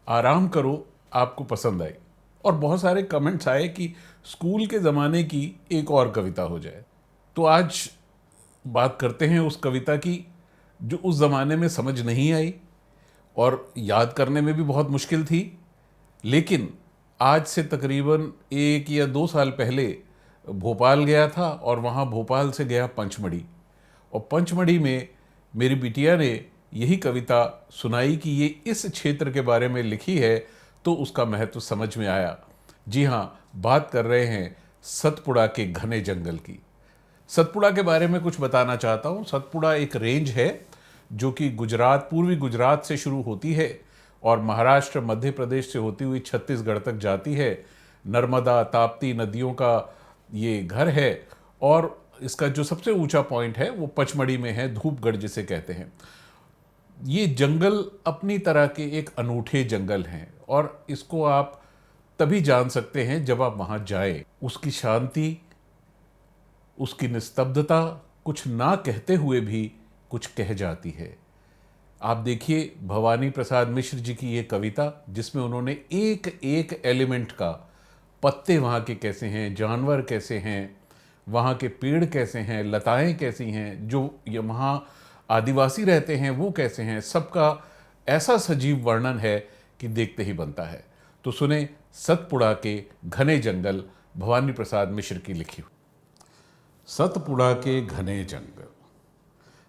आराम करो आपको पसंद आई। और बहुत सारे कमेंट्स आए कि स्कूल के ज़माने की एक और कविता हो जाए। तो आज बात करते हैं उस कविता की जो उस ज़माने में समझ नहीं आई और याद करने में भी बहुत मुश्किल थी। लेकिन आज से तकरीबन 1 या 2 साल पहले भोपाल गया था और वहाँ भोपाल से गया पंचमढ़ी। और पंचमढ़ी में मेरी बिटिया ने यही कविता सुनाई कि ये इस क्षेत्र के बारे में लिखी है, तो उसका महत्व समझ में आया। जी हाँ, बात कर रहे हैं सतपुड़ा के घने जंगल की। सतपुड़ा के बारे में कुछ बताना चाहता हूँ। सतपुड़ा एक रेंज है जो कि गुजरात, पूर्वी गुजरात से शुरू होती है और महाराष्ट्र, मध्य प्रदेश से होती हुई छत्तीसगढ़ तक जाती है। नर्मदा, ताप्ती नदियों का ये घर है और इसका जो सबसे ऊंचा पॉइंट है वो पचमढ़ी में है, धूपगढ़ जिसे कहते हैं। ये जंगल अपनी तरह के एक अनूठे जंगल हैं और इसको आप तभी जान सकते हैं जब आप वहाँ जाएं। उसकी शांति, उसकी निस्तब्धता कुछ ना कहते हुए भी कुछ कह जाती है। आप देखिए भवानी प्रसाद मिश्र जी की ये कविता जिसमें उन्होंने एक एक एलिमेंट का, पत्ते वहाँ के कैसे हैं, जानवर कैसे हैं, वहाँ के पेड़ कैसे हैं, लताएं कैसी हैं, जो ये वहाँ आदिवासी रहते हैं वो कैसे हैं, सबका ऐसा सजीव वर्णन है कि देखते ही बनता है। तो सुने सतपुड़ा के घने जंगल, भवानी प्रसाद मिश्र की लिखी हुई। सतपुड़ा के घने जंगल।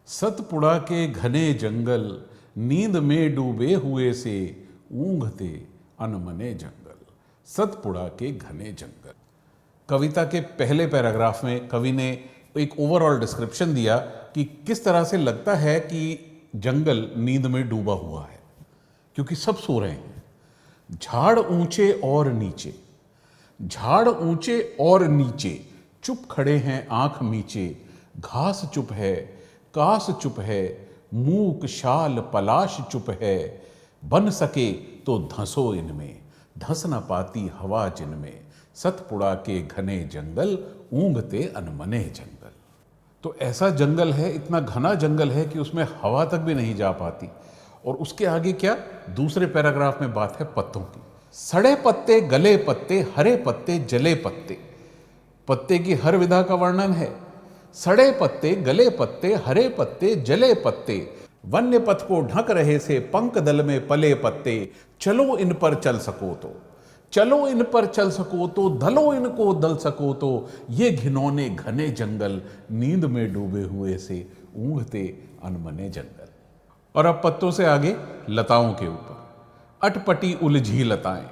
सतपुड़ा के घने जंगल, नींद में डूबे हुए से ऊँघते अनमने जंगल। सतपुड़ा के घने जंगल। कविता के पहले पैराग्राफ में कवि ने एक ओवरऑल डिस्क्रिप्शन दिया कि किस तरह से लगता है कि जंगल नींद में डूबा हुआ है, क्योंकि सब सो रहे हैं। झाड़ ऊंचे और नीचे, झाड़ ऊंचे और नीचे, चुप खड़े हैं आंख मीचे। घास चुप है, कास चुप है, मूक शाल पलाश चुप है। बन सके तो धंसो इनमें, धंस न पाती हवा जिनमें। सतपुड़ा के घने जंगल, ऊँघते अनमने जंगल। तो ऐसा जंगल है, इतना घना जंगल है कि उसमें हवा तक भी नहीं जा पाती। और उसके आगे क्या, दूसरे पैराग्राफ में बात है पत्तों की। सड़े पत्ते, गले पत्ते, हरे पत्ते, जले पत्ते। पत्ते की हर विधा का वर्णन है। सड़े पत्ते, गले पत्ते, हरे पत्ते, जले पत्ते। वन्य पथ को ढक रहे से पंख दल में पले पत्ते। चलो इन पर चल सको तो, चलो इन पर चल सको तो, धलो इनको दल सको तो। ये घिनौने घने जंगल, नींद में डूबे हुए से ऊँघते अनमने जंगल। और अब पत्तों से आगे लताओं के ऊपर। अटपटी उलझी लताएं,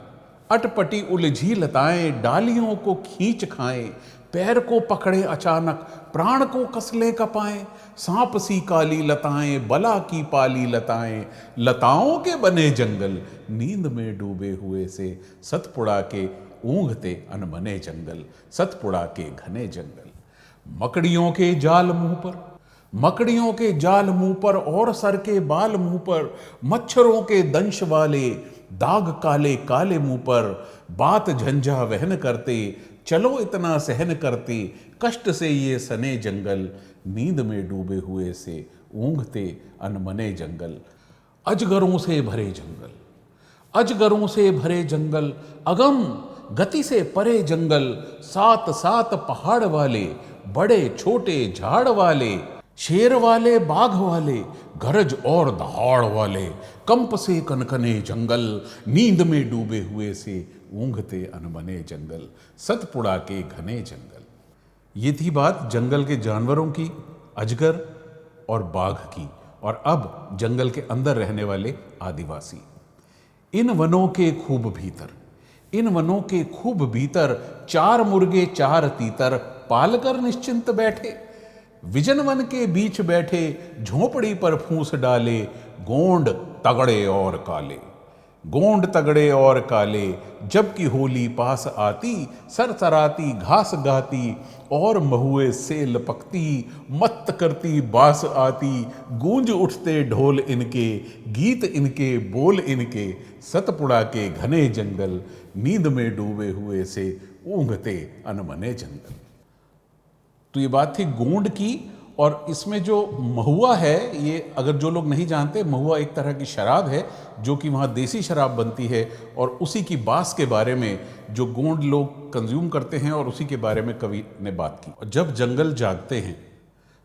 अटपटी उलझी लताएं, डालियों को खींच खाएं। पैर को पकड़े अचानक, प्राण को कसले कपाएं। सांप सी काली लताएं, बला की पाली लताएं। लताओं के बने जंगल, नींद में डूबे हुए से सतपुड़ा के ऊँघते अनमने जंगल। सतपुड़ा के घने जंगल। मकड़ियों के जाल मुंह पर, मकड़ियों के जाल मुंह पर और सर के बाल मुंह पर। मच्छरों के दंश वाले, दाग काले काले मुंह पर। बात झंझा वहन करते, चलो इतना सहन करते। कष्ट से ये सने जंगल, नींद में डूबे हुए से ऊँघते अनमने जंगल। अजगरों से भरे जंगल, अजगरों से भरे जंगल। अगम गति से परे जंगल। सात सात पहाड़ वाले, बड़े छोटे झाड़ वाले। शेर वाले, बाघ वाले, गरज और दहाड़ वाले। कंप से कनकने जंगल, नींद में डूबे हुए से ऊँघते अनबने जंगल। सतपुड़ा के घने जंगल। ये थी बात जंगल के जानवरों की, अजगर और बाघ की। और अब जंगल के अंदर रहने वाले आदिवासी। इन वनों के खूब भीतर, इन वनों के खूब भीतर। चार मुर्गे चार तीतर, पालकर निश्चिंत बैठे। विजन वन के बीच बैठे, झोंपड़ी पर फूंस डाले। गोंड तगड़े और काले, गोंड तगड़े और काले। जबकि होली पास आती, सरसराती घास गाती। और महुए से लपकती, मत्त करती बास आती। गूंज उठते ढोल इनके, गीत इनके, बोल इनके। सतपुड़ा के घने जंगल, नींद में डूबे हुए से ऊँघते अनमने जंगल। तो ये बात थी गोंड की और इसमें जो महुआ है, ये अगर जो लोग नहीं जानते, महुआ एक तरह की शराब है जो कि वहाँ देसी शराब बनती है, और उसी की बास के बारे में जो गोंड लोग कंज्यूम करते हैं, और उसी के बारे में कवि ने बात की। और जब जंगल जागते हैं,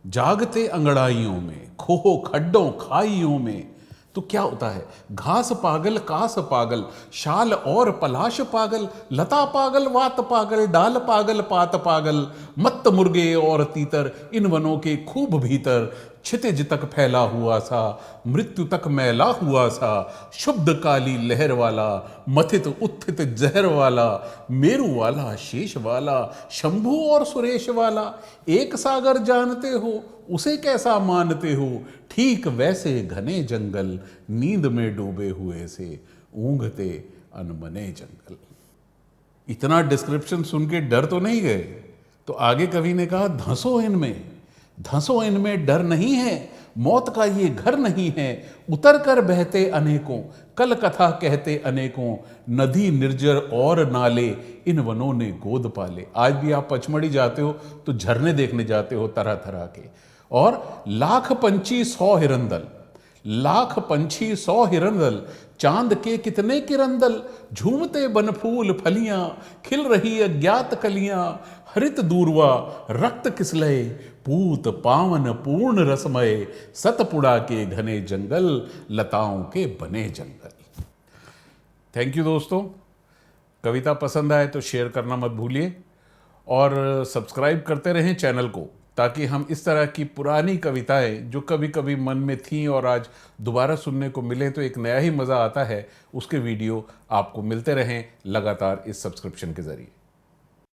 जागते अंगड़ाइयों में, खो खड्डों खाइयों में, तो क्या होता है? घास पागल, कास पागल, शाल और पलाश पागल, लता पागल, वात पागल, डाल पागल, पात पागल, मत्त मुर्गे और तीतर, इन वनों के खूब भीतर, क्षितिज तक फैला हुआ सा, मृत्यु तक मैला हुआ सा, शुद्ध काली लहर वाला, मथित उत्थित जहर वाला, मेरु वाला, शेष वाला, शंभु और सुरेश वाला, एक सागर जानते हो, उसे कैसा मानते हो, ठीक वैसे घने जंगल, नींद में डूबे हुए से, ऊंघते अनमने जंगल। इतना डिस्क्रिप्शन सुन के डर तो नहीं गए? तो आगे कवि ने कहा, धंसो इनमें, धंसो इनमें, डर नहीं है, मौत का ये घर नहीं है, उतर कर बहते अनेकों, कल कथा कहते अनेकों, नदी निर्जर और नाले, इन वनों ने गोद पाले। आज भी आप पचमढ़ी जाते हो तो झरने देखने जाते हो तरह तरह के, और लाख पंछी 100 हिरंदल, लाख पंछी 100 हिरंदल, चांद के कितने किरंदल, झूमते बन फूल फलियां, खिल रही अज्ञात कलियां, हरित दूरवा रक्त किसलय, पूत पावन पूर्ण रसमय, सतपुड़ा के घने जंगल, लताओं के बने जंगल। थैंक यू दोस्तों। कविता पसंद आए तो शेयर करना मत भूलिए, और सब्सक्राइब करते रहें चैनल को, ताकि हम इस तरह की पुरानी कविताएं जो कभी कभी मन में थीं और आज दोबारा सुनने को मिले तो एक नया ही मज़ा आता है, उसके वीडियो आपको मिलते रहें लगातार इस सब्सक्रिप्शन के ज़रिए।